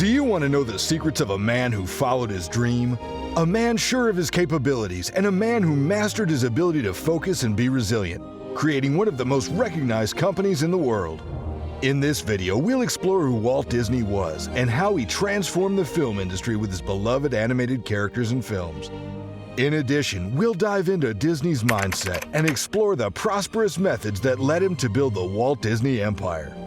Do you want to know the secrets of a man who followed his dream? A man sure of his capabilities and a man who mastered his ability to focus and be resilient, creating one of the most recognized companies in the world. In this video, we'll explore who Walt Disney was and how he transformed the film industry with his beloved animated characters and films. In addition, we'll dive into Disney's mindset and explore the prosperous methods that led him to build the Walt Disney Empire.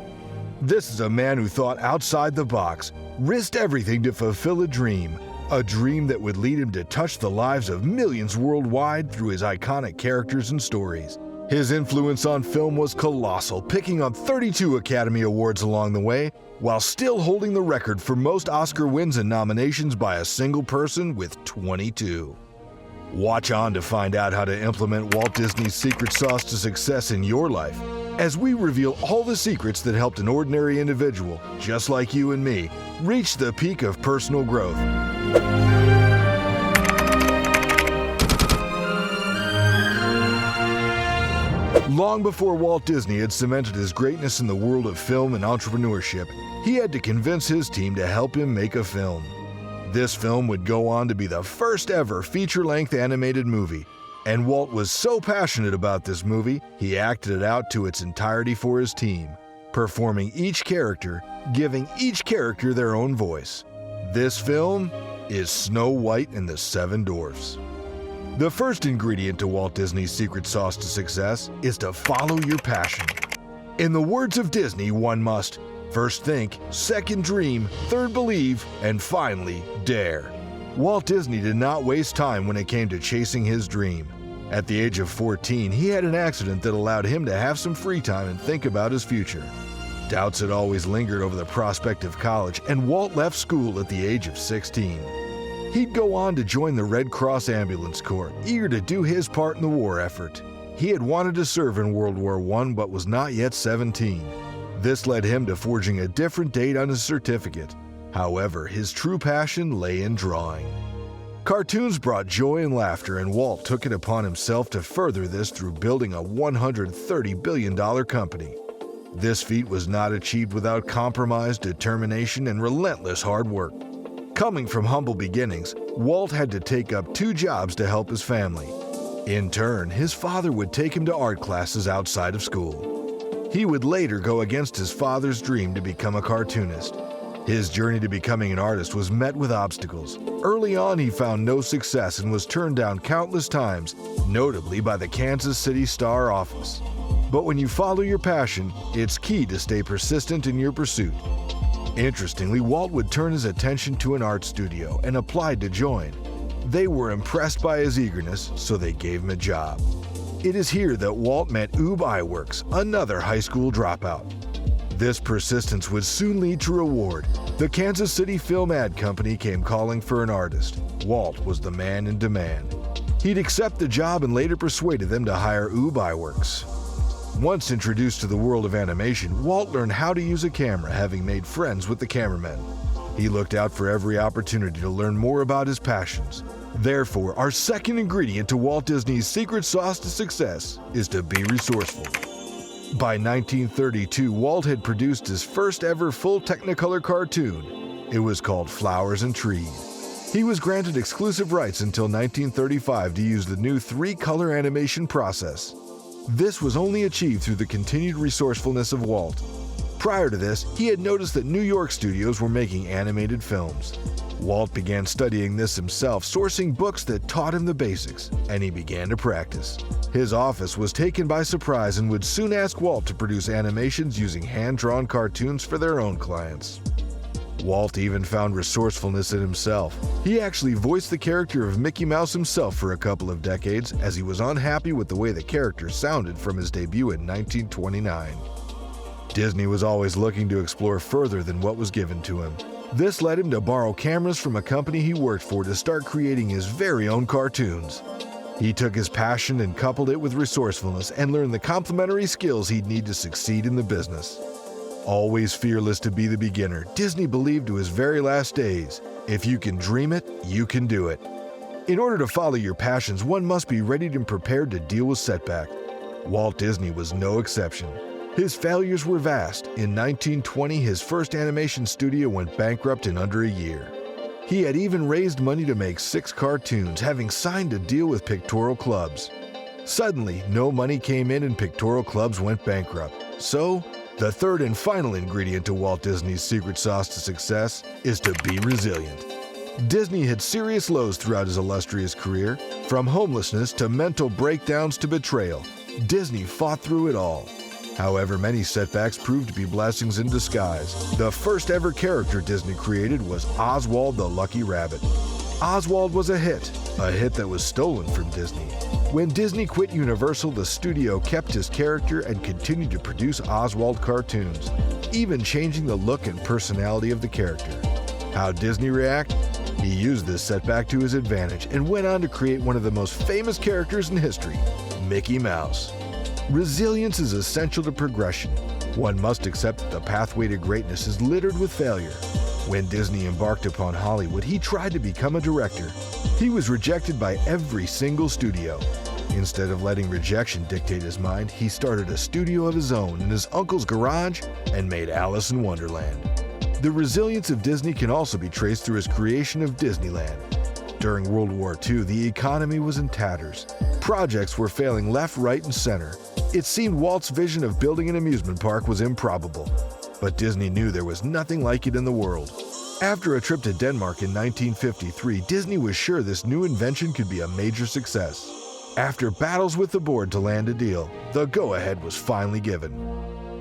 This is a man who thought outside the box, risked everything to fulfill a dream that would lead him to touch the lives of millions worldwide through his iconic characters and stories. His influence on film was colossal, picking up 32 Academy Awards along the way, while still holding the record for most Oscar wins and nominations by a single person with 22. Watch on to find out how to implement Walt Disney's secret sauce to success in your life, as we reveal all the secrets that helped an ordinary individual, just like you and me, reach the peak of personal growth. Long before Walt Disney had cemented his greatness in the world of film and entrepreneurship, he had to convince his team to help him make a film. This film would go on to be the first ever feature-length animated movie, and Walt was so passionate about this movie, he acted it out to its entirety for his team, performing each character, giving each character their own voice. This film is Snow White and the Seven Dwarfs. The first ingredient to Walt Disney's secret sauce to success is to follow your passion. In the words of Disney, one must first think, second dream, third believe, and finally dare. Walt Disney did not waste time when it came to chasing his dream. At the age of 14, he had an accident that allowed him to have some free time and think about his future. Doubts had always lingered over the prospect of college, and Walt left school at the age of 16. He'd go on to join the Red Cross Ambulance Corps, eager to do his part in the war effort. He had wanted to serve in World War I but was not yet 17. This led him to forging a different date on his certificate. However, his true passion lay in drawing. Cartoons brought joy and laughter, and Walt took it upon himself to further this through building a $130 billion company. This feat was not achieved without compromise, determination, and relentless hard work. Coming from humble beginnings, Walt had to take up 2 jobs to help his family. In turn, his father would take him to art classes outside of school. He would later go against his father's dream to become a cartoonist. His journey to becoming an artist was met with obstacles. Early on, he found no success and was turned down countless times, notably by the Kansas City Star office. But when you follow your passion, it's key to stay persistent in your pursuit. Interestingly, Walt would turn his attention to an art studio and applied to join. They were impressed by his eagerness, so they gave him a job. It is here that Walt met Ube Iwerks, another high school dropout. This persistence would soon lead to reward. The Kansas City Film Ad Company came calling for an artist. Walt was the man in demand. He'd accept the job and later persuaded them to hire Ube Iwerks. Once introduced to the world of animation, Walt learned how to use a camera, having made friends with the cameramen. He looked out for every opportunity to learn more about his passions. Therefore, our second ingredient to Walt Disney's secret sauce to success is to be resourceful. By 1932, Walt had produced his first ever full Technicolor cartoon. It was called Flowers and Trees. He was granted exclusive rights until 1935 to use the new 3-color animation process. This was only achieved through the continued resourcefulness of Walt. Prior to this, he had noticed that New York studios were making animated films. Walt began studying this himself, sourcing books that taught him the basics, and he began to practice. His office was taken by surprise and would soon ask Walt to produce animations using hand-drawn cartoons for their own clients. Walt even found resourcefulness in himself. He actually voiced the character of Mickey Mouse himself for a couple of decades, as he was unhappy with the way the character sounded from his debut in 1929. Disney was always looking to explore further than what was given to him. This led him to borrow cameras from a company he worked for to start creating his very own cartoons. He took his passion and coupled it with resourcefulness and learned the complementary skills he'd need to succeed in the business. Always fearless to be the beginner, Disney believed to his very last days, if you can dream it, you can do it. In order to follow your passions, one must be ready and prepared to deal with setback. Walt Disney was no exception. His failures were vast. In 1920, his first animation studio went bankrupt in under a year. He had even raised money to make 6 cartoons, having signed a deal with pictorial clubs. Suddenly, no money came in and pictorial clubs went bankrupt. So, the third and final ingredient to Walt Disney's secret sauce to success is to be resilient. Disney had serious lows throughout his illustrious career, from homelessness to mental breakdowns to betrayal. Disney fought through it all. However, many setbacks proved to be blessings in disguise. The first ever character Disney created was Oswald the Lucky Rabbit. Oswald was a hit that was stolen from Disney. When Disney quit Universal, the studio kept his character and continued to produce Oswald cartoons, even changing the look and personality of the character. How'd Disney react? He used this setback to his advantage and went on to create one of the most famous characters in history, Mickey Mouse. Resilience is essential to progression. One must accept that the pathway to greatness is littered with failure. When Disney embarked upon Hollywood, he tried to become a director. He was rejected by every single studio. Instead of letting rejection dictate his mind, he started a studio of his own in his uncle's garage and made Alice in Wonderland. The resilience of Disney can also be traced through his creation of Disneyland. During World War II, the economy was in tatters. Projects were failing left, right, and center. It seemed Walt's vision of building an amusement park was improbable, but Disney knew there was nothing like it in the world. After a trip to Denmark in 1953, Disney was sure this new invention could be a major success. After battles with the board to land a deal, the go-ahead was finally given.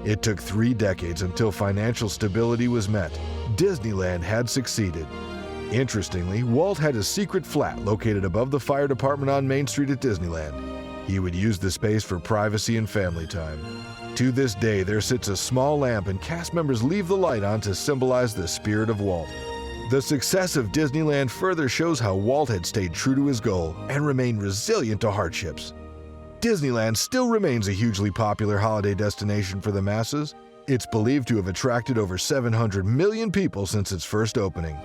It took 3 decades until financial stability was met. Disneyland had succeeded. Interestingly, Walt had a secret flat located above the fire department on Main Street at Disneyland. He would use the space for privacy and family time. To this day, there sits a small lamp and cast members leave the light on to symbolize the spirit of Walt. The success of Disneyland further shows how Walt had stayed true to his goal and remained resilient to hardships. Disneyland still remains a hugely popular holiday destination for the masses. It's believed to have attracted over 700 million people since its first opening.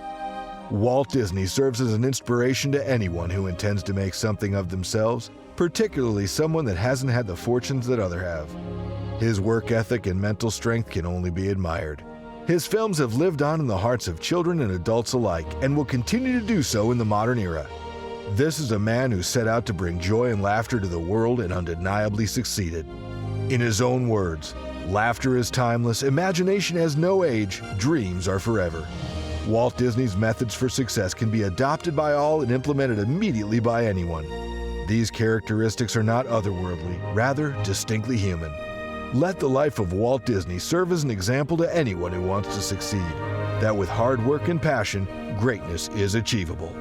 Walt Disney serves as an inspiration to anyone who intends to make something of themselves, particularly someone that hasn't had the fortunes that others have. His work ethic and mental strength can only be admired. His films have lived on in the hearts of children and adults alike and will continue to do so in the modern era. This is a man who set out to bring joy and laughter to the world and undeniably succeeded. In his own words, "Laughter is timeless, imagination has no age, dreams are forever." Walt Disney's methods for success can be adopted by all and implemented immediately by anyone. These characteristics are not otherworldly, rather distinctly human. Let the life of Walt Disney serve as an example to anyone who wants to succeed, that with hard work and passion, greatness is achievable.